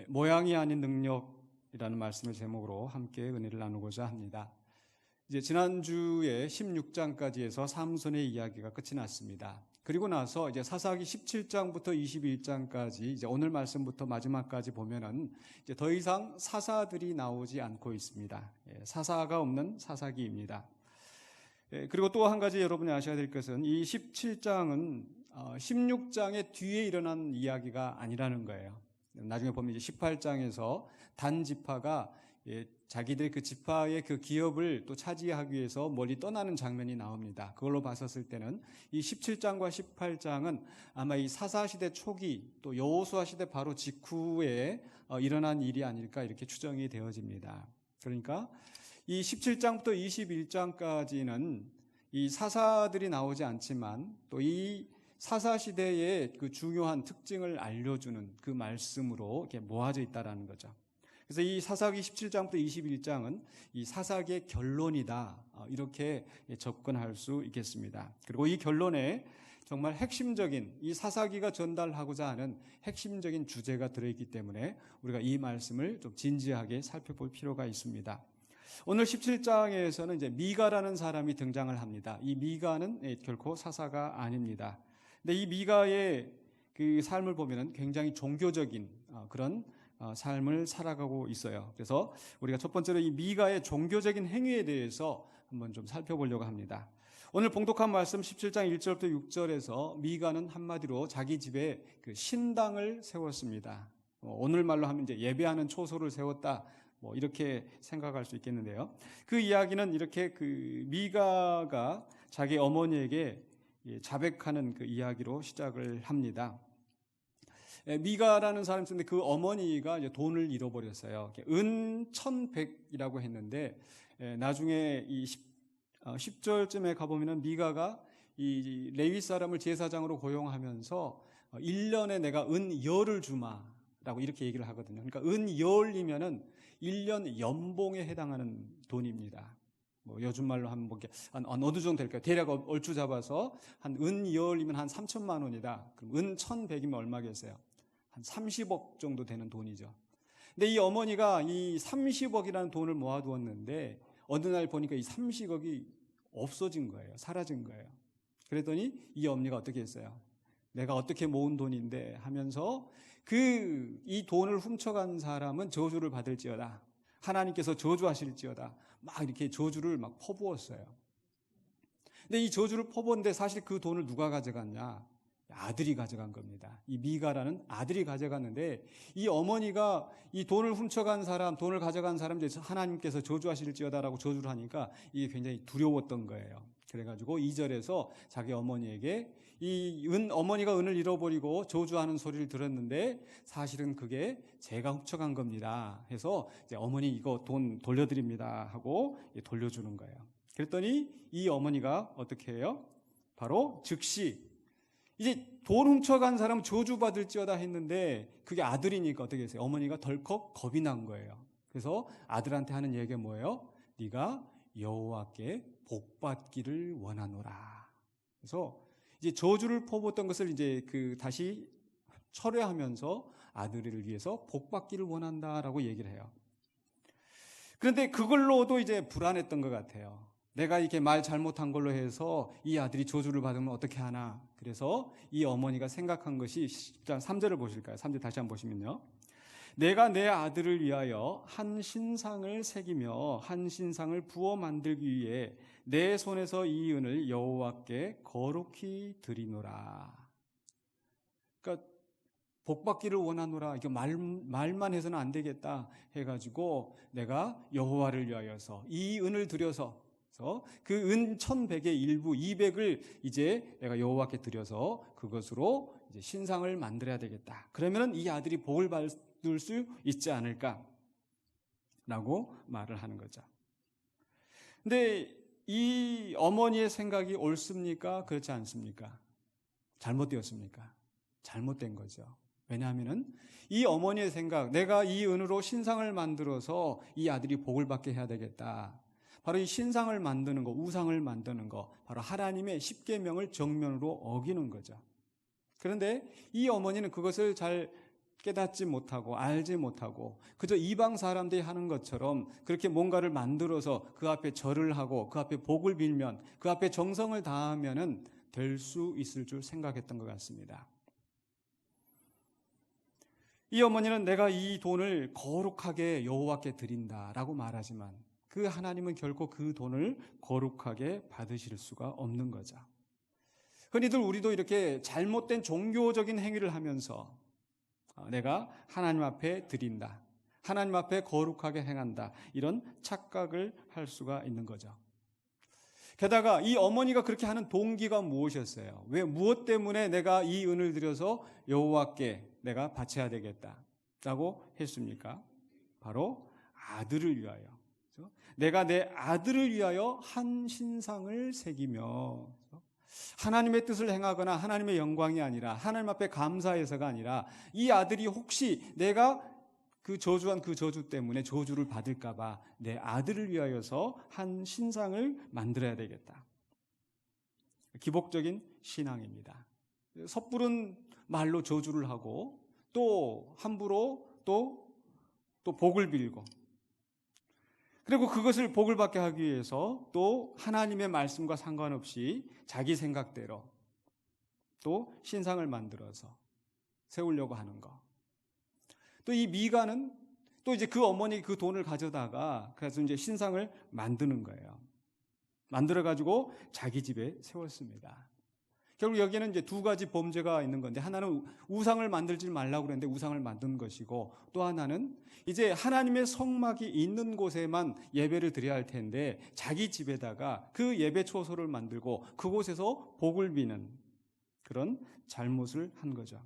모양이 아닌 능력이라는 말씀을 제목으로 함께 은혜를 나누고자 합니다. 이제 지난주에 16장까지 해서 삼손의 이야기가 끝이 났습니다. 그리고 나서 이제 사사기 17장부터 21장까지 이제 오늘 말씀부터 마지막까지 보면은 이제 더 이상 사사들이 나오지 않고 있습니다. 사사가 없는 사사기입니다. 그리고 또 한 가지 여러분이 아셔야 될 것은 이 17장은 16장의 뒤에 일어난 이야기가 아니라는 거예요. 나중에 보면 이제 18장에서 단 지파가 자기들 그 지파의 그 기업을 또 차지하기 위해서 멀리 떠나는 장면이 나옵니다. 그걸로 봤었을 때는 이 17장과 18장은 아마 이 사사시대 초기 또 여호수아 시대 바로 직후에 일어난 일이 아닐까 이렇게 추정이 되어집니다. 그러니까 이 17장부터 21장까지는 이 사사들이 나오지 않지만 또 이 사사시대의 그 중요한 특징을 알려주는 그 말씀으로 이렇게 모아져 있다라는 거죠. 그래서 이 사사기 17장부터 21장은 이 사사기의 결론이다, 이렇게 접근할 수 있겠습니다. 그리고 이 결론에 정말 핵심적인 이 사사기가 전달하고자 하는 핵심적인 주제가 들어있기 때문에 우리가 이 말씀을 좀 진지하게 살펴볼 필요가 있습니다. 오늘 17장에서는 이제 미가라는 사람이 등장을 합니다. 이 미가는 결코 사사가 아닙니다. 근데 이 미가의 그 삶을 보면은 굉장히 종교적인 그런 삶을 살아가고 있어요. 그래서 우리가 첫 번째로 이 미가의 종교적인 행위에 대해서 한번 좀 살펴보려고 합니다. 오늘 봉독한 말씀 17장 1절부터 6절에서 미가는 한마디로 자기 집에 그 신당을 세웠습니다. 오늘 말로 하면 이제 예배하는 초소를 세웠다, 이렇게 생각할 수 있겠는데요. 그 이야기는 이렇게 그 미가가 자기 어머니에게 자백하는 그 이야기로 시작을 합니다. 미가라는 사람이 있었는데 그 어머니가 이제 돈을 잃어버렸어요. 은 1,100이라고 했는데 나중에 이 10절쯤에 가보면은 미가가 이 레위 사람을 제사장으로 고용하면서 1년에 내가 은 10을 주마라고 이렇게 얘기를 하거든요. 그러니까 은 10이면은 1년 연봉에 해당하는 돈입니다. 요즘 말로 하면 어느 정도 될까요? 대략 얼추 잡아서 한 은 10이면 한 3천만 원이다. 그럼 은 1,100이면 얼마겠어요? 한 30억 정도 되는 돈이죠. 근데 이 어머니가 이 30억이라는 돈을 모아두었는데 어느 날 보니까 이 30억이 없어진 거예요. 사라진 거예요. 그랬더니 이 어머니가 어떻게 했어요? 내가 어떻게 모은 돈인데 하면서 이 돈을 훔쳐간 사람은 저주를 받을지어다. 하나님께서 저주하실지어다. 막 이렇게 저주를 막 퍼부었어요. 근데 이 저주를 퍼부었는데 사실 그 돈을 누가 가져갔냐? 아들이 가져간 겁니다. 이 미가라는 아들이 가져갔는데 이 어머니가 이 돈을 훔쳐간 사람, 돈을 가져간 사람에 대해서 하나님께서 저주하실지어다라고 저주를 하니까 이게 굉장히 두려웠던 거예요. 그래가지고 2절에서 자기 어머니에게 어머니가 은을 잃어버리고 저주하는 소리를 들었는데 사실은 그게 제가 훔쳐간 겁니다. 해서 이제 어머니 이거 돈 돌려드립니다 하고 돌려주는 거예요. 그랬더니 이 어머니가 어떻게 해요? 바로 즉시 이제 돈 훔쳐간 사람 저주받을지어다 했는데 그게 아들이니까 어떻게 했어요? 어머니가 덜컥 겁이 난 거예요. 그래서 아들한테 하는 얘기가 뭐예요? 네가 여호와께 복받기를 원하노라. 그래서 이제 저주를 퍼부었던 것을 이제 다시 철회하면서 아들을 위해서 복받기를 원한다라고 얘기를 해요. 그런데 그걸로도 이제 불안했던 것 같아요. 내가 이렇게 말 잘못한 걸로 해서 이 아들이 저주를 받으면 어떻게 하나. 그래서 이 어머니가 생각한 것이 10장 3절을 보실까요? 3절 다시 한번 보시면요. 내가 내 아들을 위하여 한 신상을 새기며 한 신상을 부어 만들기 위해 내 손에서 이 은을 여호와께 거룩히 드리노라. 그러니까 복받기를 원하노라. 이거 말만 해서는 안 되겠다 해가지고 내가 여호와를 위하여서 이 은을 들여서 그 은 1,100의 일부 200을 이제 내가 여호와께 드려서 그것으로 이제 신상을 만들어야 되겠다. 그러면은 이 아들이 복을 받을 수 있지 않을까라고 말을 하는 거죠. 근데 이 어머니의 생각이 옳습니까? 그렇지 않습니까? 잘못되었습니까? 잘못된 거죠. 왜냐하면은 이 어머니의 생각, 내가 이 은으로 신상을 만들어서 이 아들이 복을 받게 해야 되겠다. 바로 이 신상을 만드는 거, 우상을 만드는 거, 바로 하나님의 십계명을 정면으로 어기는 거죠. 그런데 이 어머니는 그것을 잘 깨닫지 못하고 알지 못하고 그저 이방 사람들이 하는 것처럼 그렇게 뭔가를 만들어서 그 앞에 절을 하고 그 앞에 복을 빌면 그 앞에 정성을 다하면은 될 수 있을 줄 생각했던 것 같습니다. 이 어머니는 내가 이 돈을 거룩하게 여호와께 드린다라고 말하지만 그 하나님은 결코 그 돈을 거룩하게 받으실 수가 없는 거죠. 흔히들 우리도 이렇게 잘못된 종교적인 행위를 하면서 내가 하나님 앞에 드린다, 하나님 앞에 거룩하게 행한다, 이런 착각을 할 수가 있는 거죠. 게다가 이 어머니가 그렇게 하는 동기가 무엇이었어요? 왜 무엇 때문에 내가 이 은을 들여서 여호와께 내가 바쳐야 되겠다라고 했습니까? 바로 아들을 위하여. 그렇죠? 내가 내 아들을 위하여 한 신상을 새기며 하나님의 뜻을 행하거나 하나님의 영광이 아니라 하나님 앞에 감사해서가 아니라 이 아들이 혹시 내가 그 저주한 그 저주 때문에 저주를 받을까 봐 내 아들을 위하여서 한 신상을 만들어야 되겠다. 기복적인 신앙입니다. 섣부른 말로 저주를 하고 또 함부로 또 복을 빌고 그리고 그것을 복을 받게 하기 위해서 또 하나님의 말씀과 상관없이 자기 생각대로 또 신상을 만들어서 세우려고 하는 거. 또 이 미가는 또 이제 그 어머니 그 돈을 가져다가 그래서 이제 신상을 만드는 거예요. 만들어가지고 자기 집에 세웠습니다. 결국 여기에는 이제 두 가지 범죄가 있는 건데 하나는 우상을 만들지 말라고 그랬는데 우상을 만든 것이고 또 하나는 이제 하나님의 성막이 있는 곳에만 예배를 드려야 할 텐데 자기 집에다가 그 예배 초소를 만들고 그곳에서 복을 비는 그런 잘못을 한 거죠.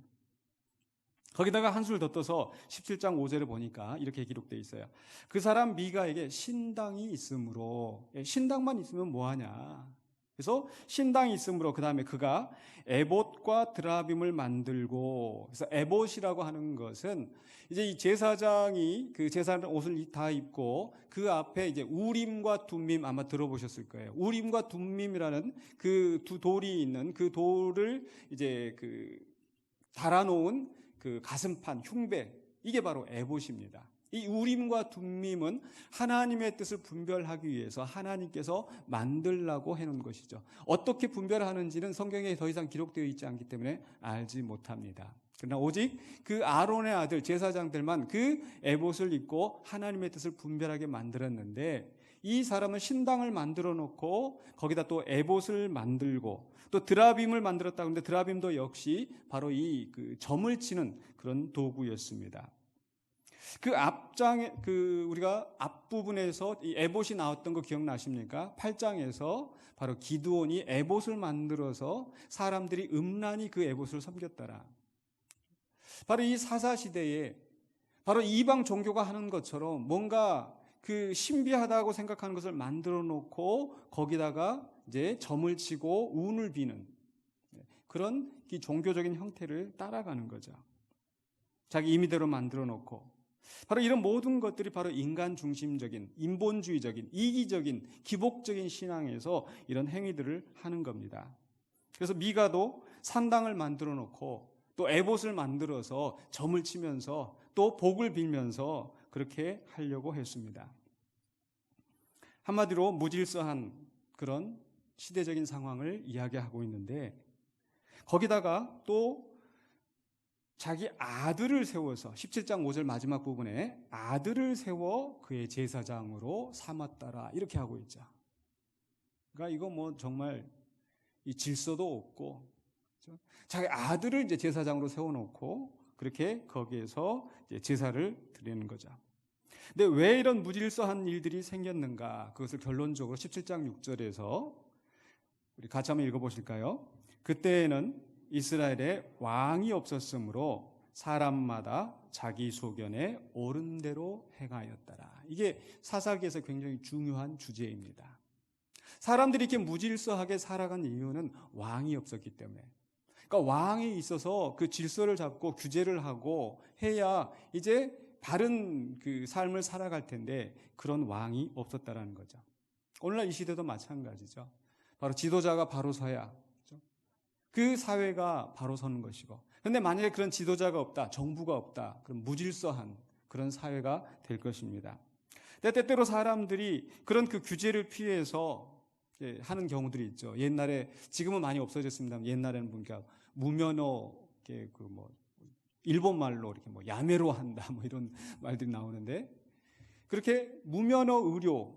거기다가 한술 더 떠서 17장 5절에 보니까 이렇게 기록되어 있어요. 그 사람 미가에게 신당이 있으므로, 신당만 있으면 뭐하냐. 그래서 신당이 있으므로 그 다음에 그가 에봇과 드라빔을 만들고, 그래서 에봇이라고 하는 것은 이제 이 제사장이 그 제사장 옷을 다 입고 그 앞에 이제 우림과 둠밈 아마 들어보셨을 거예요. 우림과 둠밈이라는 그 두 돌이 있는 그 돌을 이제 그 달아놓은 그 가슴판, 흉배, 이게 바로 에봇입니다. 이 우림과 둠밈은 하나님의 뜻을 분별하기 위해서 하나님께서 만들라고 해놓은 것이죠. 어떻게 분별하는지는 성경에 더 이상 기록되어 있지 않기 때문에 알지 못합니다. 그러나 오직 그 아론의 아들 제사장들만 그 에봇을 입고 하나님의 뜻을 분별하게 만들었는데 이 사람은 신당을 만들어 놓고 거기다 또 에봇을 만들고 또 드라빔을 만들었다고 하는데 드라빔도 역시 바로 이 그 점을 치는 그런 도구였습니다. 그 앞장에 우리가 앞부분에서 이 에봇이 나왔던 거 기억나십니까? 8장에서 바로 기드온이 에봇을 만들어서 사람들이 음란히 그 에봇을 섬겼더라. 바로 이 사사 시대에 바로 이방 종교가 하는 것처럼 뭔가 그 신비하다고 생각하는 것을 만들어 놓고 거기다가 이제 점을 치고 운을 비는 그런 이 종교적인 형태를 따라가는 거죠. 자기 임의대로 만들어 놓고 바로 이런 모든 것들이 바로 인간 중심적인 인본주의적인 이기적인 기복적인 신앙에서 이런 행위들을 하는 겁니다. 그래서 미가도 산당을 만들어 놓고 또 에봇을 만들어서 점을 치면서 또 복을 빌면서 그렇게 하려고 했습니다. 한마디로 무질서한 그런 시대적인 상황을 이야기하고 있는데 거기다가 또 자기 아들을 세워서 17장 5절 마지막 부분에 아들을 세워 그의 제사장으로 삼았더라 이렇게 하고 있죠. 그러니까 이거 뭐 정말 이 질서도 없고 그렇죠? 자기 아들을 이제 제사장으로 세워놓고 그렇게 거기에서 이제 제사를 드리는 거죠. 근데 왜 이런 무질서한 일들이 생겼는가? 그것을 결론적으로 17장 6절에서 우리 같이 한번 읽어보실까요? 그때에는 이스라엘에 왕이 없었으므로 사람마다 자기 소견에 옳은 대로 행하였더라. 이게 사사기에서 굉장히 중요한 주제입니다. 사람들이 이렇게 무질서하게 살아간 이유는 왕이 없었기 때문에. 그러니까 왕이 있어서 그 질서를 잡고 규제를 하고 해야 이제 바른 그 삶을 살아갈 텐데 그런 왕이 없었다라는 거죠. 오늘날 이 시대도 마찬가지죠. 바로 지도자가 바로 서야 그 사회가 바로 서는 것이고 그런데 만약에 그런 지도자가 없다, 정부가 없다, 그럼 무질서한 그런 사회가 될 것입니다. 때때로 사람들이 그런 그 규제를 피해서 하는 경우들이 있죠. 옛날에, 지금은 많이 없어졌습니다. 옛날에는 보니까 무면허, 일본 말로 이렇게 야매로 한다, 이런 말들이 나오는데, 그렇게 무면허 의료,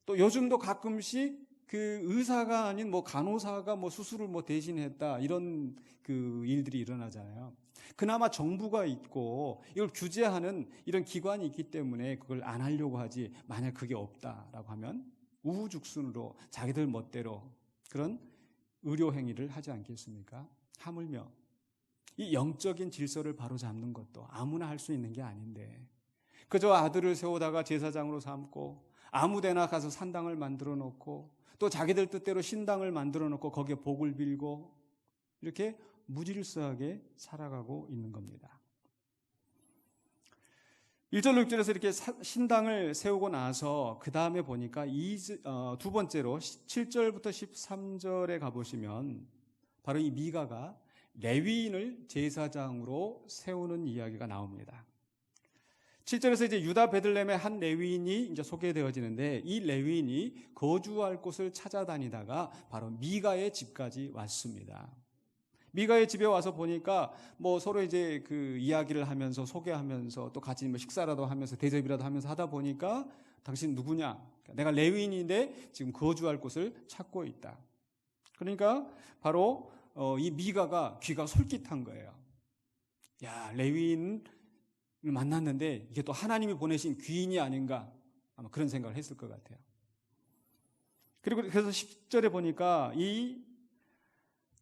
또 요즘도 가끔씩 그 의사가 아닌 간호사가 수술을 대신했다, 이런 그 일들이 일어나잖아요. 그나마 정부가 있고 이걸 규제하는 이런 기관이 있기 때문에 그걸 안 하려고 하지, 만약 그게 없다라고 하면 우후죽순으로 자기들 멋대로 그런 의료 행위를 하지 않겠습니까? 하물며 이 영적인 질서를 바로잡는 것도 아무나 할 수 있는 게 아닌데, 그저 아들을 세우다가 제사장으로 삼고 아무 데나 가서 산당을 만들어 놓고 또 자기들 뜻대로 신당을 만들어 놓고 거기에 복을 빌고 이렇게 무질서하게 살아가고 있는 겁니다. 1절 6절에서 이렇게 신당을 세우고 나서 그 다음에 보니까 두 번째로 7절부터 13절에 가보시면 바로 이 미가가 레위인을 제사장으로 세우는 이야기가 나옵니다. 7절에서 이제 유다 베들레헴의 한 레위인이 이제 소개되어지는데, 이 레위인이 거주할 곳을 찾아다니다가 바로 미가의 집까지 왔습니다. 미가의 집에 와서 보니까 서로 이제 그 이야기를 하면서 소개하면서 또 같이 식사라도 하면서 대접이라도 하면서 하다 보니까, 당신 누구냐? 내가 레위인인데 지금 거주할 곳을 찾고 있다. 그러니까 바로 이 미가가 귀가 솔깃한 거예요. 야, 레위인을 만났는데 이게 또 하나님이 보내신 귀인이 아닌가, 아마 그런 생각을 했을 것 같아요. 그리고 그래서 10절에 보니까 이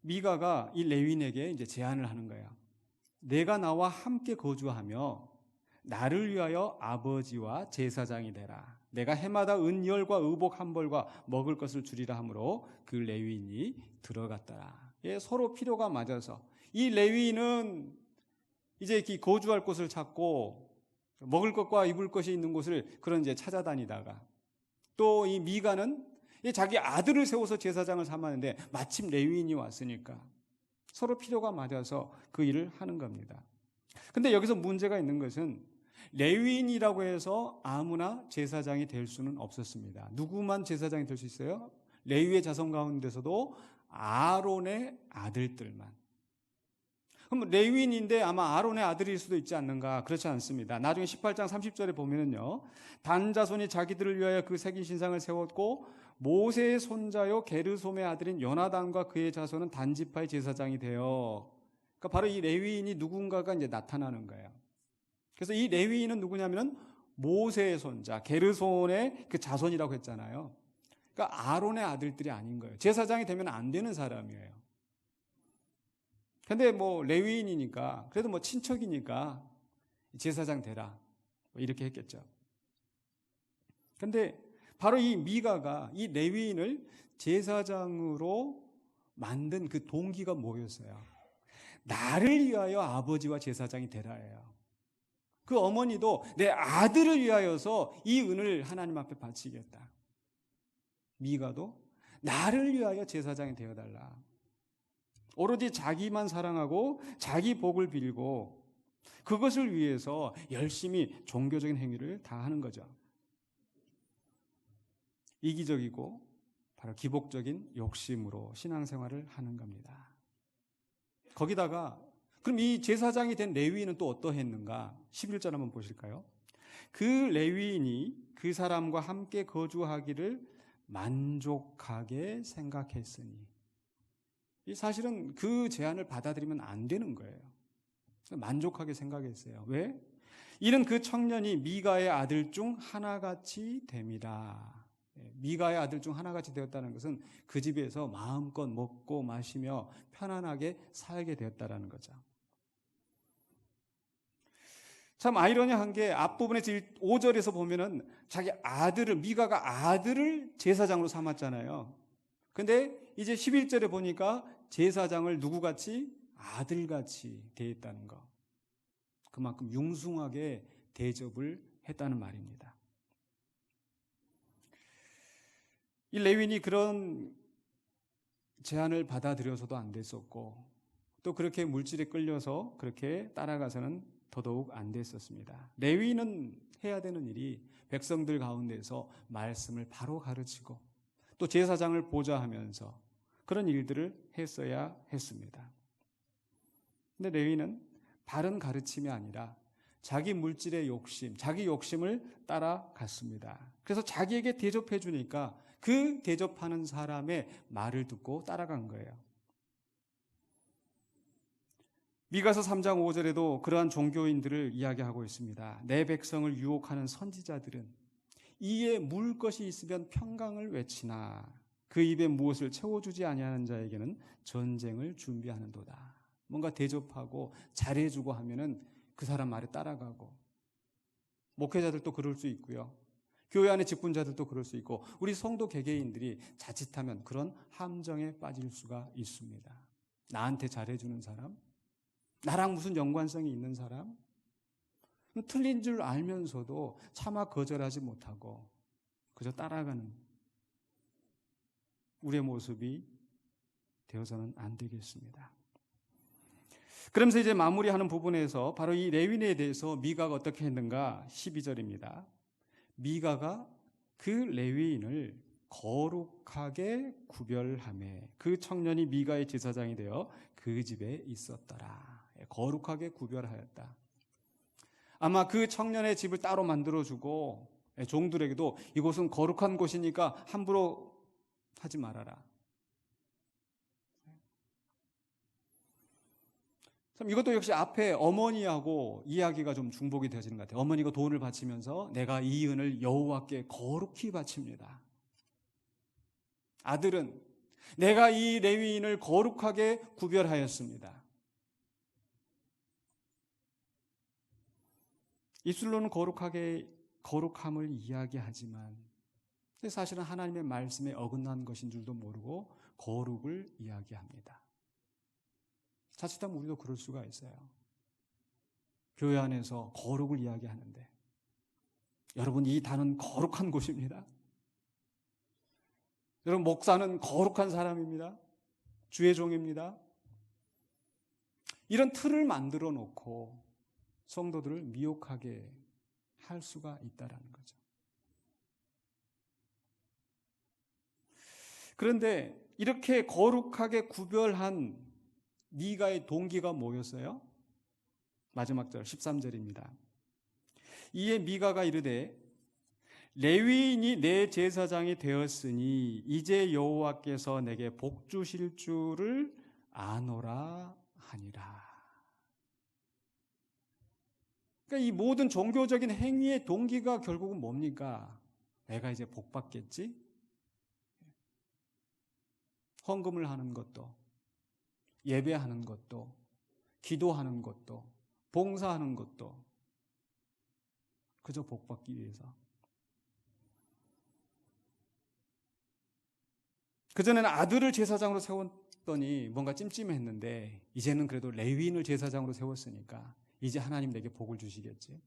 미가가 이 레위인에게 이제 제안을 하는 거예요. 내가 나와 함께 거주하며 나를 위하여 아버지와 제사장이 되라. 내가 해마다 은열과 의복 한 벌과 먹을 것을 주리라 하므로 그 레위인이 들어갔더라. 서로 필요가 맞아서 이 레위인은 이제 거주할 곳을 찾고 먹을 것과 입을 것이 있는 곳을 그런 이제 찾아다니다가, 또 이 미가는 자기 아들을 세워서 제사장을 삼았는데 마침 레위인이 왔으니까 서로 필요가 맞아서 그 일을 하는 겁니다. 근데 여기서 문제가 있는 것은 레위인이라고 해서 아무나 제사장이 될 수는 없었습니다. 누구만 제사장이 될 수 있어요? 레위의 자손 가운데서도 아론의 아들들만. 그럼 레위인인데 아마 아론의 아들일 수도 있지 않는가? 그렇지 않습니다. 나중에 18장 30절에 보면은요, 단 자손이 자기들을 위하여 그 새긴 신상을 세웠고 모세의 손자요 게르솜의 아들인 요나단과 그의 자손은 단지파의 제사장이 되어, 그러니까 바로 이 레위인이 누군가가 이제 나타나는 거예요. 그래서 이 레위인은 누구냐면은 모세의 손자 게르솜의 그 자손이라고 했잖아요. 그러니까 아론의 아들들이 아닌 거예요. 제사장이 되면 안 되는 사람이에요. 근데 레위인이니까, 그래도 친척이니까 제사장 되라, 이렇게 했겠죠. 근데 바로 이 미가가 이 레위인을 제사장으로 만든 그 동기가 뭐였어요? 나를 위하여 아버지와 제사장이 되라예요. 그 어머니도 내 아들을 위하여서 이 은을 하나님 앞에 바치겠다. 미가도 나를 위하여 제사장이 되어달라. 오로지 자기만 사랑하고 자기 복을 빌고 그것을 위해서 열심히 종교적인 행위를 다 하는 거죠. 이기적이고 바로 기복적인 욕심으로 신앙생활을 하는 겁니다. 거기다가 그럼 이 제사장이 된 레위인은 또 어떠했는가? 11절 한번 보실까요? 그 레위인이 그 사람과 함께 거주하기를 만족하게 생각했으니, 사실은 그 제안을 받아들이면 안 되는 거예요. 만족하게 생각했어요. 왜? 이는 그 청년이 미가의 아들 중 하나같이 됨이라. 미가의 아들 중 하나같이 되었다는 것은 그 집에서 마음껏 먹고 마시며 편안하게 살게 되었다는 거죠. 참 아이러니한 게 앞부분에 5절에서 보면은 자기 아들을, 미가가 아들을 제사장으로 삼았잖아요. 근데 이제 11절에 보니까 제사장을 누구같이? 아들같이 대했다는 거. 그만큼 융숭하게 대접을 했다는 말입니다. 이 레위인이 그런 제안을 받아들여서도 안 됐었고, 또 그렇게 물질에 끌려서 그렇게 따라가서는 더더욱 안 됐었습니다. 레위인은 해야 되는 일이 백성들 가운데서 말씀을 바로 가르치고 또 제사장을 보좌하면서 그런 일들을 했어야 했습니다. 근데 레위는 바른 가르침이 아니라 자기 물질의 욕심, 자기 욕심을 따라갔습니다. 그래서 자기에게 대접해 주니까 그 대접하는 사람의 말을 듣고 따라간 거예요. 미가서 3장 5절에도 그러한 종교인들을 이야기하고 있습니다. 내 백성을 유혹하는 선지자들은 이에 물 것이 있으면 평강을 외치나 그 입에 무엇을 채워주지 아니하는 자에게는 전쟁을 준비하는도다. 뭔가 대접하고 잘해주고 하면은 그 사람 말에 따라가고, 목회자들도 그럴 수 있고요. 교회 안의 직분자들도 그럴 수 있고, 우리 성도 개개인들이 자칫하면 그런 함정에 빠질 수가 있습니다. 나한테 잘해주는 사람, 나랑 무슨 연관성이 있는 사람, 틀린 줄 알면서도 차마 거절하지 못하고 그저 따라가는 우리의 모습이 되어서는 안 되겠습니다. 그러면서 이제 마무리하는 부분에서 바로 이 레위인에 대해서 미가가 어떻게 했는가 12절입니다. 미가가 그 레위인을 거룩하게 구별하매 그 청년이 미가의 제사장이 되어 그 집에 있었더라. 거룩하게 구별하였다. 아마 그 청년의 집을 따로 만들어주고 종들에게도 이곳은 거룩한 곳이니까 함부로 하지 말아라. 참 이것도 역시 앞에 어머니하고 이야기가 좀 중복이 되어지는 것 같아요. 어머니가 돈을 바치면서 내가 이 은을 여호와께 거룩히 바칩니다. 아들은 내가 이 레위인을 거룩하게 구별하였습니다. 입술로는 거룩함을 이야기하지만 사실은 하나님의 말씀에 어긋난 것인 줄도 모르고 거룩을 이야기합니다. 자칫하면 우리도 그럴 수가 있어요. 교회 안에서 거룩을 이야기하는데 여러분, 이 단은 거룩한 곳입니다. 여러분, 목사는 거룩한 사람입니다. 주의 종입니다. 이런 틀을 만들어 놓고 성도들을 미혹하게 할 수가 있다라는 거죠. 그런데 이렇게 거룩하게 구별한 미가의 동기가 뭐였어요? 마지막 절 13절입니다. 이에 미가가 이르되 레위인이 내 제사장이 되었으니 이제 여호와께서 내게 복 주실 줄을 아노라 하니라. 그러니까 이 모든 종교적인 행위의 동기가 결국은 뭡니까? 내가 이제 복 받겠지? 헌금을 하는 것도, 예배하는 것도, 기도하는 것도, 봉사하는 것도 그저 복 받기 위해서. 그전에는 아들을 제사장으로 세웠더니 뭔가 찜찜했는데 이제는 그래도 레위인을 제사장으로 세웠으니까 이제 하나님 내게 복을 주시겠지.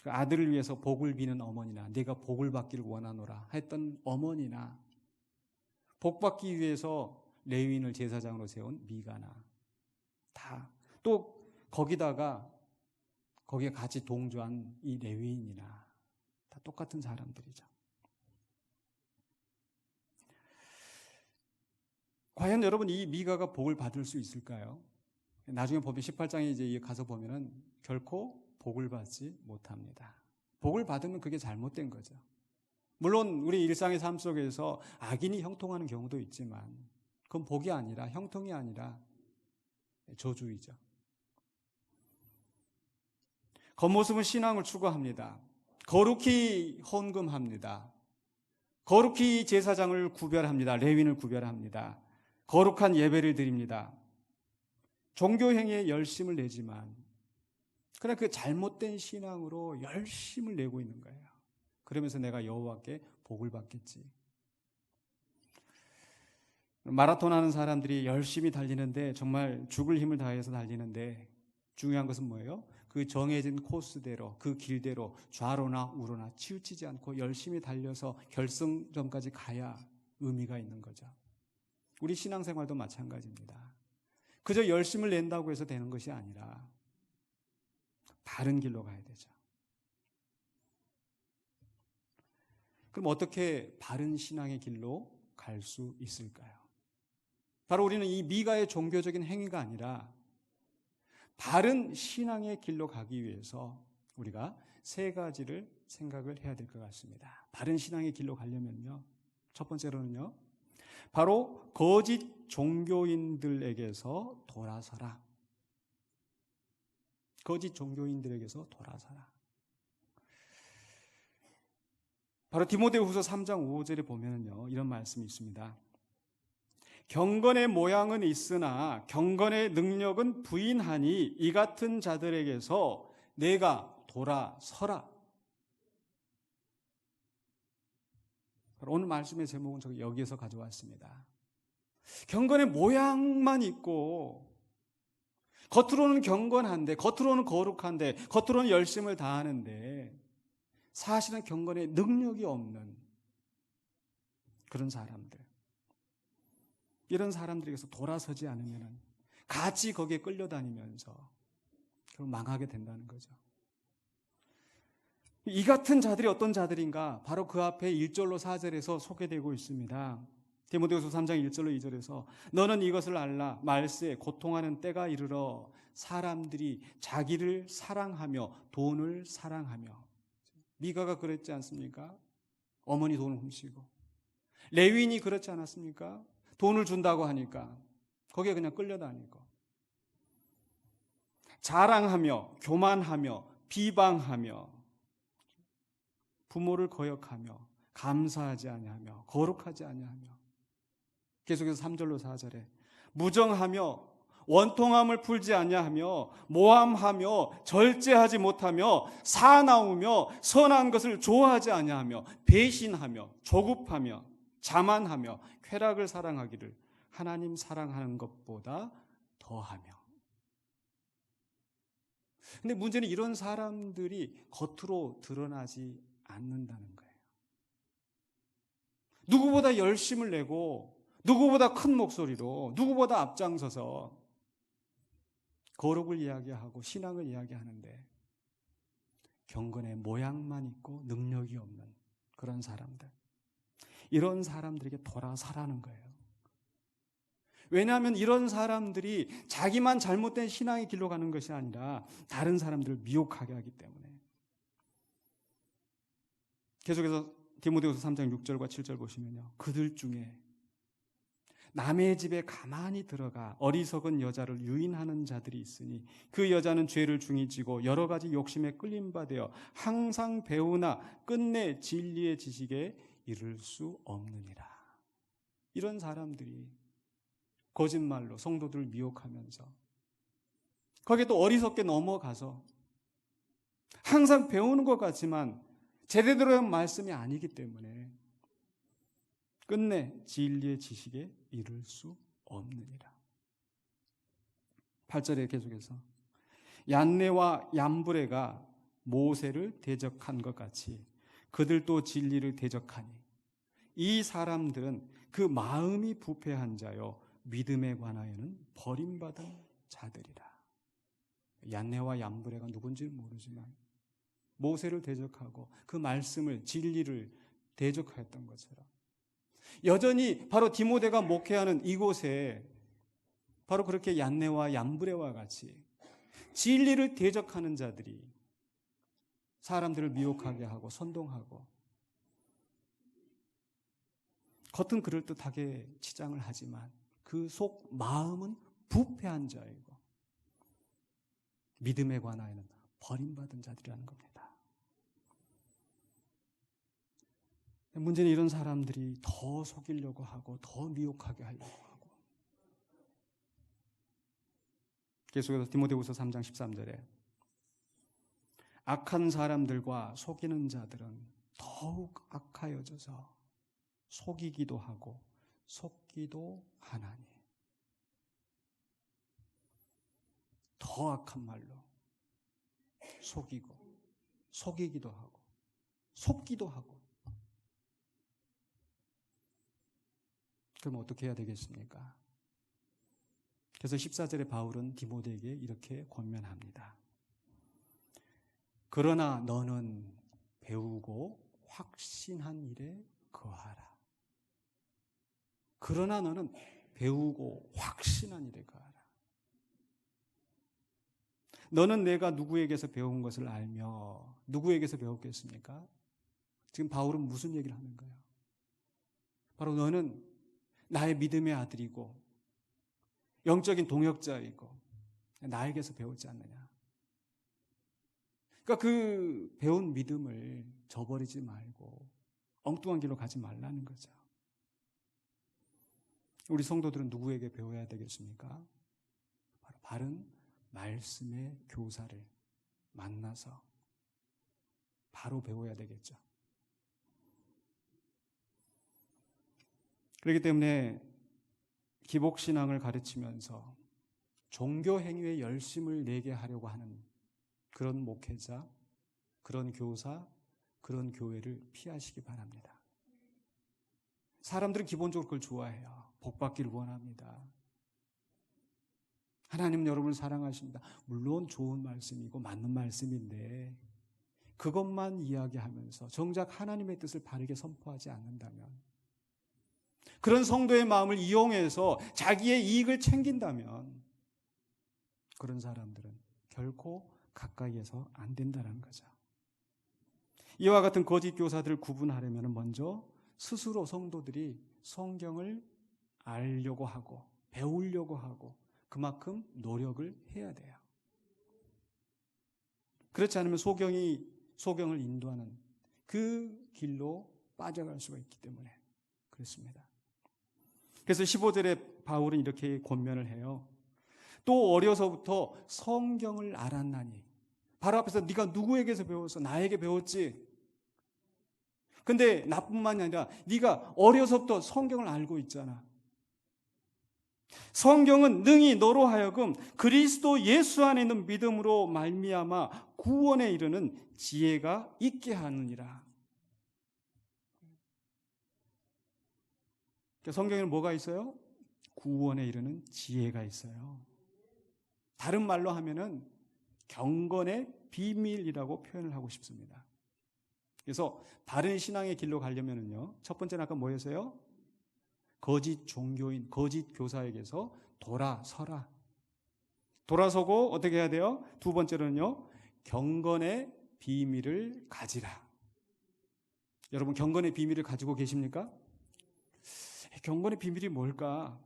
그 아들을 위해서 복을 비는 어머니나 내가 복을 받기를 원하노라 했던 어머니나 복 받기 위해서 레위인을 제사장으로 세운 미가나 다 또 거기다가 거기에 같이 동조한 이 레위인이나 다 똑같은 사람들이죠. 과연 여러분 이 미가가 복을 받을 수 있을까요? 나중에 보면 18장에 이제 가서 보면은 결코 복을 받지 못합니다. 복을 받으면 그게 잘못된 거죠. 물론 우리 일상의 삶 속에서 악인이 형통하는 경우도 있지만 그건 복이 아니라 형통이 아니라 저주이죠. 겉모습은 신앙을 추구합니다. 거룩히 헌금합니다. 거룩히 제사장을 구별합니다. 레위인을 구별합니다. 거룩한 예배를 드립니다. 종교 행위에 열심을 내지만 그러나 그 잘못된 신앙으로 열심을 내고 있는 거예요. 그러면서 내가 여호와께 복을 받겠지. 마라톤 하는 사람들이 열심히 달리는데 정말 죽을 힘을 다해서 달리는데 중요한 것은 뭐예요? 그 정해진 코스대로 그 길대로 좌로나 우로나 치우치지 않고 열심히 달려서 결승점까지 가야 의미가 있는 거죠. 우리 신앙생활도 마찬가지입니다. 그저 열심을 낸다고 해서 되는 것이 아니라 바른 길로 가야 되죠. 그럼 어떻게 바른 신앙의 길로 갈 수 있을까요? 바로 우리는 이 미가의 종교적인 행위가 아니라 바른 신앙의 길로 가기 위해서 우리가 세 가지를 생각을 해야 될 것 같습니다. 바른 신앙의 길로 가려면요, 첫 번째로는요, 바로 거짓 종교인들에게서 돌아서라. 거짓 종교인들에게서 돌아서라. 바로 디모데후서 3장 5절에 보면은요, 이런 말씀이 있습니다. 경건의 모양은 있으나 경건의 능력은 부인하니 이 같은 자들에게서 내가 돌아서라. 오늘 말씀의 제목은 제가 여기에서 가져왔습니다. 경건의 모양만 있고 겉으로는 경건한데, 겉으로는 거룩한데, 겉으로는 열심을 다하는데 사실은 경건의 능력이 없는 그런 사람들, 이런 사람들에게서 돌아서지 않으면 같이 거기에 끌려다니면서 결국 망하게 된다는 거죠. 이 같은 자들이 어떤 자들인가? 바로 그 앞에 1절로 4절에서 소개되고 있습니다. 디모데후서 3장 1절로 2절에서 너는 이것을 알라. 말세 고통하는 때가 이르러 사람들이 자기를 사랑하며 돈을 사랑하며. 미가가 그랬지 않습니까? 어머니 돈을 훔치고. 레위인이 그렇지 않았습니까? 돈을 준다고 하니까 거기에 그냥 끌려다니고. 자랑하며 교만하며 비방하며 부모를 거역하며 감사하지 아니하며 거룩하지 아니하며. 계속해서 3절로 4절에 무정하며 원통함을 풀지 아니하며 모함하며 절제하지 못하며 사나우며 선한 것을 좋아하지 아니하며 배신하며 조급하며 자만하며 쾌락을 사랑하기를 하나님 사랑하는 것보다 더하며. 근데 문제는 이런 사람들이 겉으로 드러나지 않는다는 거예요. 누구보다 열심을 내고 누구보다 큰 목소리로 누구보다 앞장서서 거룩을 이야기하고 신앙을 이야기하는데 경건의 모양만 있고 능력이 없는 그런 사람들, 이런 사람들에게 돌아서라는 거예요. 왜냐하면 이런 사람들이 자기만 잘못된 신앙의 길로 가는 것이 아니라 다른 사람들을 미혹하게 하기 때문에. 계속해서 디모데후서 3장 6절과 7절 보시면요, 그들 중에 남의 집에 가만히 들어가 어리석은 여자를 유인하는 자들이 있으니 그 여자는 죄를 중히 지고 여러 가지 욕심에 끌림바 되어 항상 배우나 끝내 진리의 지식에 이를 수 없느니라. 이런 사람들이 거짓말로 성도들을 미혹하면서 거기에 또 어리석게 넘어가서 항상 배우는 것 같지만 제대로 된 말씀이 아니기 때문에 끝내 진리의 지식에 이를 수 없느니라. 8절에 계속해서 얀네와 얌브레가 모세를 대적한 것 같이 그들도 진리를 대적하니 이 사람들은 그 마음이 부패한 자요 믿음에 관하여는 버림받은 자들이라. 얀네와 얌브레가 누군지는 모르지만 모세를 대적하고 그 말씀을, 진리를 대적하였던 것처럼 여전히 바로 디모데가 목회하는 이곳에 바로 그렇게 얀네와 얌브레와 같이 진리를 대적하는 자들이 사람들을 미혹하게 하고 선동하고 겉은 그럴듯하게 치장을 하지만 그 속 마음은 부패한 자이고 믿음에 관하여는 버림받은 자들이라는 겁니다. 문제는 이런 사람들이 더 속이려고 하고 더 미혹하게 하려고 하고. 계속해서 디모데후서 3장 13절에 악한 사람들과 속이는 자들은 더욱 악하여져서 속이기도 하고 속기도 하나니. 더 악한 말로 속이고 속이기도 하고 속기도 하고. 그럼 어떻게 해야 되겠습니까? 그래서 14절에 바울은 디모데에게 이렇게 권면합니다. 그러나 너는 배우고 확신한 일에 거하라. 그러나 너는 배우고 확신한 일에 거하라. 너는 내가 누구에게서 배운 것을 알며 누구에게서 배웠겠습니까? 지금 바울은 무슨 얘기를 하는 거예요? 바로 너는 나의 믿음의 아들이고 영적인 동역자이고 나에게서 배우지 않느냐. 그러니까 그 배운 믿음을 저버리지 말고 엉뚱한 길로 가지 말라는 거죠. 우리 성도들은 누구에게 배워야 되겠습니까? 바로 바른 말씀의 교사를 만나서 바로 배워야 되겠죠. 그렇기 때문에 기복신앙을 가르치면서 종교 행위에 열심을 내게 하려고 하는 그런 목회자, 그런 교사, 그런 교회를 피하시기 바랍니다. 사람들은 기본적으로 그걸 좋아해요. 복 받기를 원합니다. 하나님은 여러분을 사랑하십니다. 물론 좋은 말씀이고 맞는 말씀인데 그것만 이야기하면서 정작 하나님의 뜻을 바르게 선포하지 않는다면, 그런 성도의 마음을 이용해서 자기의 이익을 챙긴다면 그런 사람들은 결코 가까이에서 안 된다는 거죠. 이와 같은 거짓 교사들을 구분하려면 먼저 스스로 성도들이 성경을 알려고 하고 배우려고 하고 그만큼 노력을 해야 돼요. 그렇지 않으면 소경을 인도하는 그 길로 빠져갈 수가 있기 때문에 그렇습니다. 그래서 15절에 바울은 이렇게 권면을 해요. 또 어려서부터 성경을 알았나니. 바로 앞에서 네가 누구에게서 배웠어? 나에게 배웠지. 근데 나뿐만이 아니라 네가 어려서부터 성경을 알고 있잖아. 성경은 능히 너로 하여금 그리스도 예수 안에 있는 믿음으로 말미암아 구원에 이르는 지혜가 있게 하느니라. 성경에는 뭐가 있어요? 구원에 이르는 지혜가 있어요. 다른 말로 하면은 경건의 비밀이라고 표현을 하고 싶습니다. 그래서 바른 신앙의 길로 가려면은요, 첫 번째는 아까 뭐였어요? 거짓 종교인, 거짓 교사에게서 돌아서라. 돌아서고 어떻게 해야 돼요? 두 번째로는요, 경건의 비밀을 가지라. 여러분, 경건의 비밀을 가지고 계십니까? 경건의 비밀이 뭘까?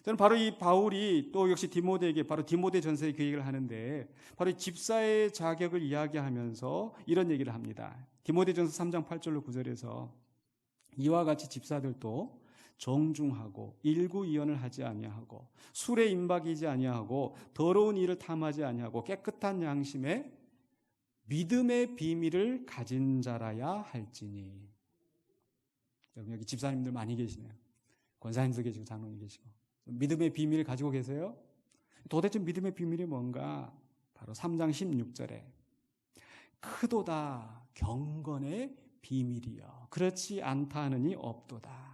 저는 바로 이 바울이 또 역시 디모데에게, 바로 디모데 전서에 그 얘기를 하는데, 바로 집사의 자격을 이야기하면서 이런 얘기를 합니다. 디모데 전서 3장 8절로 9절에서 이와 같이 집사들도 정중하고 일구이연을 하지 아니하고 술에 임박이지 아니하고 더러운 일을 탐하지 아니하고 깨끗한 양심에 믿음의 비밀을 가진 자라야 할지니. 여러분, 여기 집사님들 많이 계시네요. 권사님도 계시고 장로님 계시고. 믿음의 비밀을 가지고 계세요? 도대체 믿음의 비밀이 뭔가? 바로 3장 16절에 크도다 경건의 비밀이요 그렇지 않다 하느니 없도다.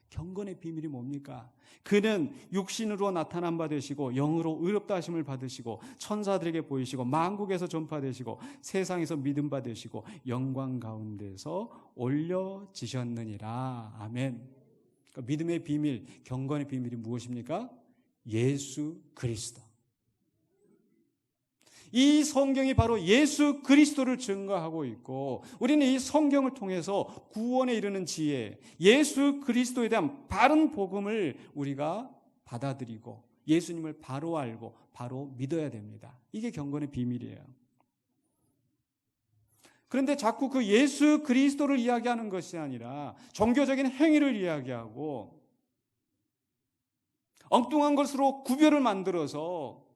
경건의 비밀이 뭡니까? 그는 육신으로 나타난 바 되시고 영으로 의롭다 하심을 받으시고 천사들에게 보이시고 만국에서 전파되시고 세상에서 믿음 받으시고 영광 가운데서 올려지셨느니라. 아멘. 그러니까 믿음의 비밀, 경건의 비밀이 무엇입니까? 예수 그리스도. 이 성경이 바로 예수 그리스도를 증거하고 있고, 우리는 이 성경을 통해서 구원에 이르는 지혜, 예수 그리스도에 대한 바른 복음을 우리가 받아들이고 예수님을 바로 알고 바로 믿어야 됩니다. 이게 경건의 비밀이에요. 그런데 자꾸 그 예수 그리스도를 이야기하는 것이 아니라 종교적인 행위를 이야기하고 엉뚱한 것으로 구별을 만들어서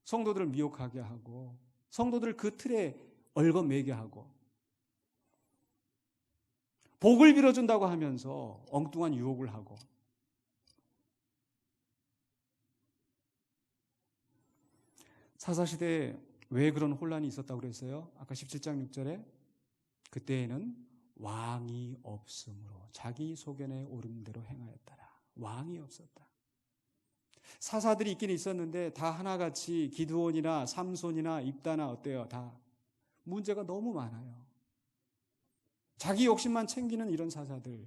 성도들을 미혹하게 하고 성도들을 그 틀에 얽어매게 하고 복을 빌어준다고 하면서 엉뚱한 유혹을 하고, 사사시대에 왜 그런 혼란이 있었다고 그랬어요? 아까 17장 6절에 그때에는 왕이 없으므로 자기 소견에 오른 대로 행하였더라. 왕이 없었다. 사사들이 있긴 있었는데 다 하나같이 기드온이나 삼손이나 입다나 어때요? 다 문제가 너무 많아요. 자기 욕심만 챙기는 이런 사사들.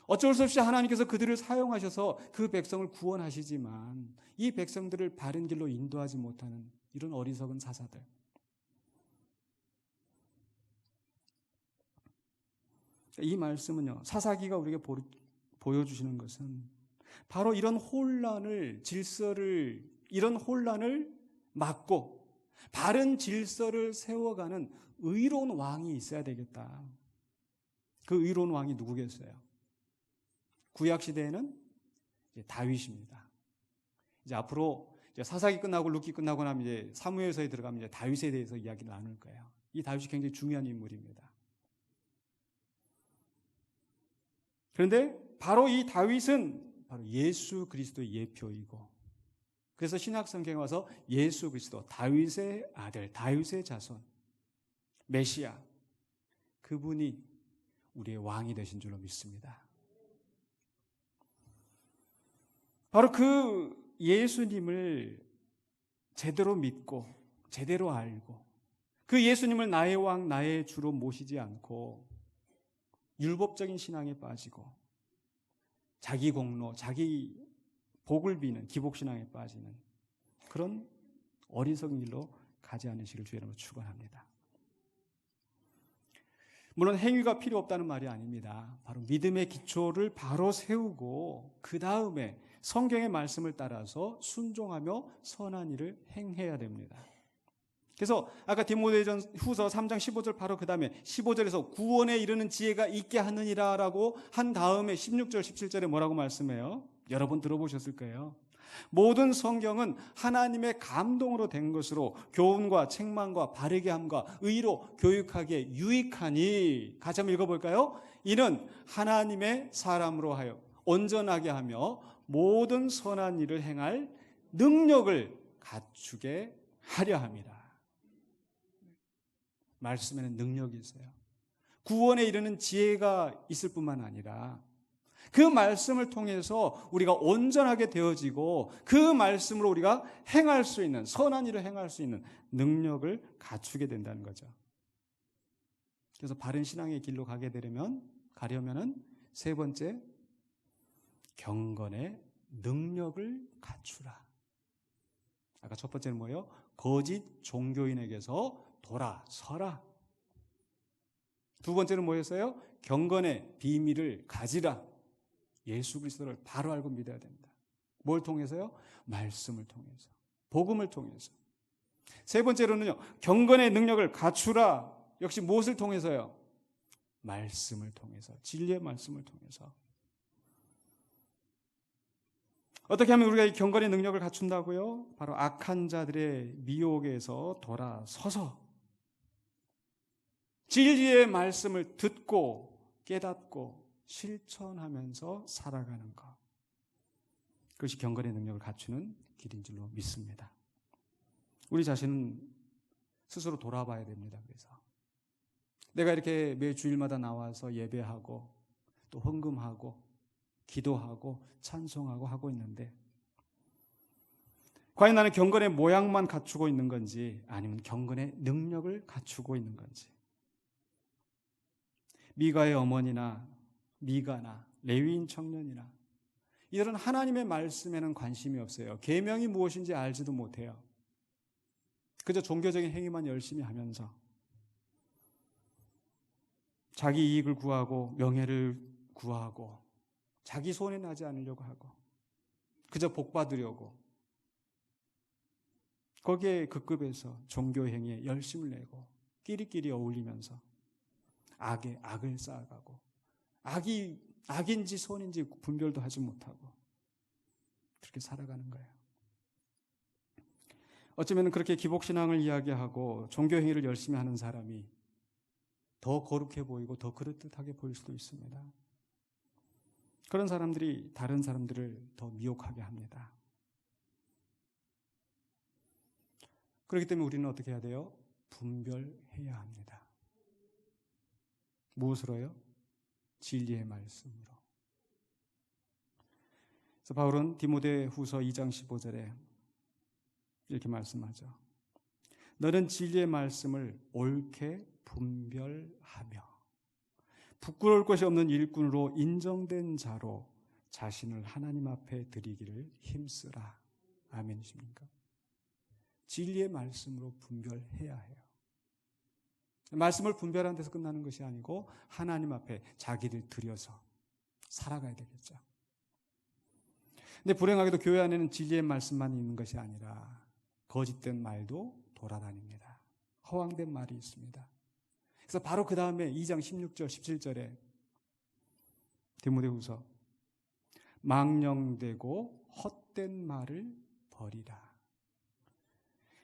어쩔 수 없이 하나님께서 그들을 사용하셔서 그 백성을 구원하시지만 이 백성들을 바른 길로 인도하지 못하는 이런 어리석은 사사들. 이 말씀은요, 사사기가 우리에게 보여주시는 것은 바로 이런 혼란을, 질서를, 이런 혼란을 막고 바른 질서를 세워가는 의로운 왕이 있어야 되겠다. 그 의로운 왕이 누구겠어요? 구약시대에는 이제 다윗입니다. 이제 앞으로 이제 사사기 끝나고 룻기 끝나고 나면 이제 사무엘서에 들어가면 이제 다윗에 대해서 이야기를 나눌 거예요. 이 다윗이 굉장히 중요한 인물입니다. 그런데 바로 이 다윗은 바로 예수 그리스도의 예표이고, 그래서 신약성경에 와서 예수 그리스도, 다윗의 아들, 다윗의 자손, 메시아, 그분이 우리의 왕이 되신 줄로 믿습니다. 바로 그 예수님을 제대로 믿고 제대로 알고 그 예수님을 나의 왕, 나의 주로 모시지 않고 율법적인 신앙에 빠지고 자기 공로, 자기 복을 비는 기복신앙에 빠지는 그런 어리석은 길로 가지 않으시길 주의 이름으로 축원합니다. 물론 행위가 필요 없다는 말이 아닙니다. 바로 믿음의 기초를 바로 세우고 그 다음에 성경의 말씀을 따라서 순종하며 선한 일을 행해야 됩니다. 그래서 아까 디모데전 후서 3장 15절 바로 그 다음에 15절에서 구원에 이르는 지혜가 있게 하느니라 라고 한 다음에 16절 17절에 뭐라고 말씀해요? 여러분 들어보셨을 거예요. 모든 성경은 하나님의 감동으로 된 것으로 교훈과 책망과 바르게 함과 의로 교육하기에 유익하니, 같이 한번 읽어볼까요? 이는 하나님의 사람으로 하여 온전하게 하며 모든 선한 일을 행할 능력을 갖추게 하려 함이라. 말씀에는 능력이 있어요. 구원에 이르는 지혜가 있을 뿐만 아니라 그 말씀을 통해서 우리가 온전하게 되어지고 그 말씀으로 우리가 행할 수 있는, 선한 일을 행할 수 있는 능력을 갖추게 된다는 거죠. 그래서 바른 신앙의 길로 가려면은 세 번째, 경건의 능력을 갖추라. 아까 첫 번째는 뭐예요? 거짓 종교인에게서 돌아서라. 두 번째는 뭐였어요? 경건의 비밀을 가지라. 예수 그리스도를 바로 알고 믿어야 됩니다. 뭘 통해서요? 말씀을 통해서, 복음을 통해서. 세 번째로는요, 경건의 능력을 갖추라. 역시 무엇을 통해서요? 말씀을 통해서, 진리의 말씀을 통해서. 어떻게 하면 우리가 이 경건의 능력을 갖춘다고요? 바로 악한 자들의 미혹에서 돌아서서 진리의 말씀을 듣고 깨닫고 실천하면서 살아가는 것. 그것이 경건의 능력을 갖추는 길인 줄로 믿습니다. 우리 자신은 스스로 돌아봐야 됩니다. 그래서 내가 이렇게 매 주일마다 나와서 예배하고 또 헌금하고 기도하고 찬송하고 하고 있는데 과연 나는 경건의 모양만 갖추고 있는 건지 아니면 경건의 능력을 갖추고 있는 건지. 미가의 어머니나 미가나 레위인 청년이나 이들은 하나님의 말씀에는 관심이 없어요. 계명이 무엇인지 알지도 못해요. 그저 종교적인 행위만 열심히 하면서 자기 이익을 구하고 명예를 구하고 자기 손에 나지 않으려고 하고 그저 복 받으려고 거기에 급급해서 종교 행위에 열심을 내고 끼리끼리 어울리면서 악에 악을 쌓아가고 악이 악인지 선인지 분별도 하지 못하고 그렇게 살아가는 거예요. 어쩌면 그렇게 기복신앙을 이야기하고 종교행위를 열심히 하는 사람이 더 거룩해 보이고 더 그럴듯하게 보일 수도 있습니다. 그런 사람들이 다른 사람들을 더 미혹하게 합니다. 그렇기 때문에 우리는 어떻게 해야 돼요? 분별해야 합니다. 무엇으로요? 진리의 말씀으로. 그래서 바울은 디모데후서 2장 15절에 이렇게 말씀하죠. 너는 진리의 말씀을 옳게 분별하며 부끄러울 것이 없는 일꾼으로 인정된 자로 자신을 하나님 앞에 드리기를 힘쓰라. 아멘이십니까? 진리의 말씀으로 분별해야 해요. 말씀을 분별하는 데서 끝나는 것이 아니고 하나님 앞에 자기를 들여서 살아가야 되겠죠. 근데 불행하게도 교회 안에는 진리의 말씀만 있는 것이 아니라 거짓된 말도 돌아다닙니다. 허황된 말이 있습니다. 그래서 바로 그 다음에 2장 16절 17절에 디모데후서 망령되고 헛된 말을 버리라.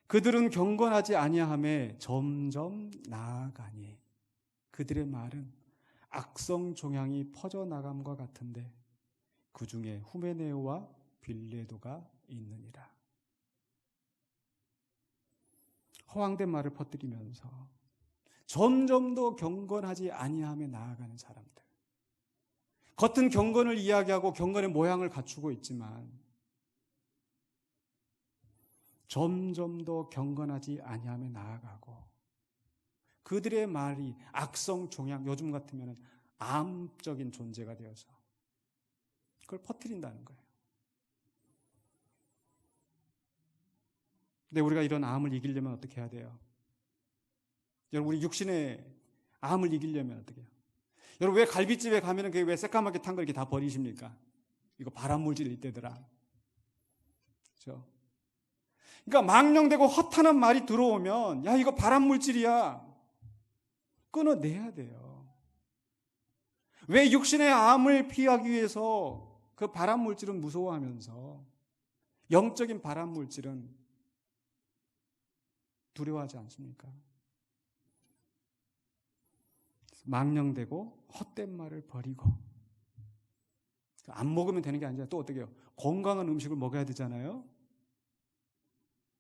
그들은 경건하지 아니하매 점점 나아가니 그들의 말은 악성 종양이 퍼져나감과 같은데 그 중에 후메네오와 빌레도가 있느니라. 허황된 말을 퍼뜨리면서 점점 더 경건하지 아니하며 나아가는 사람들. 겉은 경건을 이야기하고 경건의 모양을 갖추고 있지만 점점 더 경건하지 아니하며 나아가고 그들의 말이 악성 종양, 요즘 같으면 암적인 존재가 되어서 그걸 퍼뜨린다는 거예요. 근데 우리가 이런 암을 이기려면 어떻게 해야 돼요? 여러분, 우리 육신의 암을 이기려면 어떻게 해요? 여러분, 왜 갈비집에 가면은 그게 왜 새까맣게 탄 걸 이렇게 다 버리십니까? 이거 발암물질 이때더라. 그렇죠? 그러니까 망령되고 허탄한 말이 들어오면 야, 이거 발암물질이야. 끊어내야 돼요. 왜 육신의 암을 피하기 위해서 그 발암물질은 무서워하면서 영적인 발암물질은 두려워하지 않습니까? 망령되고 헛된 말을 버리고 안 먹으면 되는 게 아니라 또 어떻게 해요? 건강한 음식을 먹어야 되잖아요.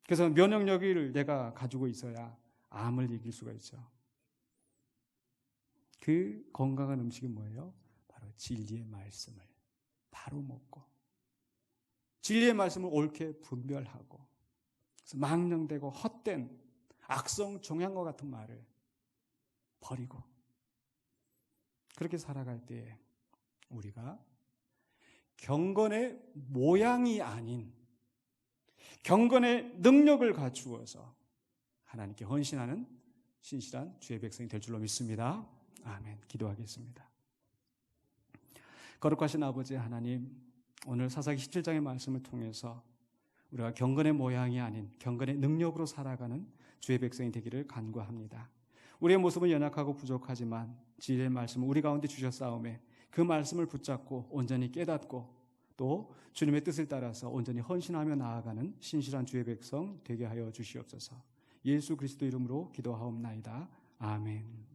그래서 면역력을 내가 가지고 있어야 암을 이길 수가 있죠. 그 건강한 음식이 뭐예요? 바로 진리의 말씀을 바로 먹고 진리의 말씀을 옳게 분별하고 그래서 망령되고 헛된 악성 종양과 같은 말을 버리고 그렇게 살아갈 때에 우리가 경건의 모양이 아닌 경건의 능력을 갖추어서 하나님께 헌신하는 신실한 주의 백성이 될 줄로 믿습니다. 아멘. 기도하겠습니다. 거룩하신 아버지 하나님, 오늘 사사기 17장의 말씀을 통해서 우리가 경건의 모양이 아닌 경건의 능력으로 살아가는 주의 백성이 되기를 간구합니다. 우리의 모습은 연약하고 부족하지만 진리의 말씀을 우리 가운데 주셨사오매 그 말씀을 붙잡고 온전히 깨닫고 또 주님의 뜻을 따라서 온전히 헌신하며 나아가는 신실한 주의 백성 되게 하여 주시옵소서. 예수 그리스도 이름으로 기도하옵나이다. 아멘.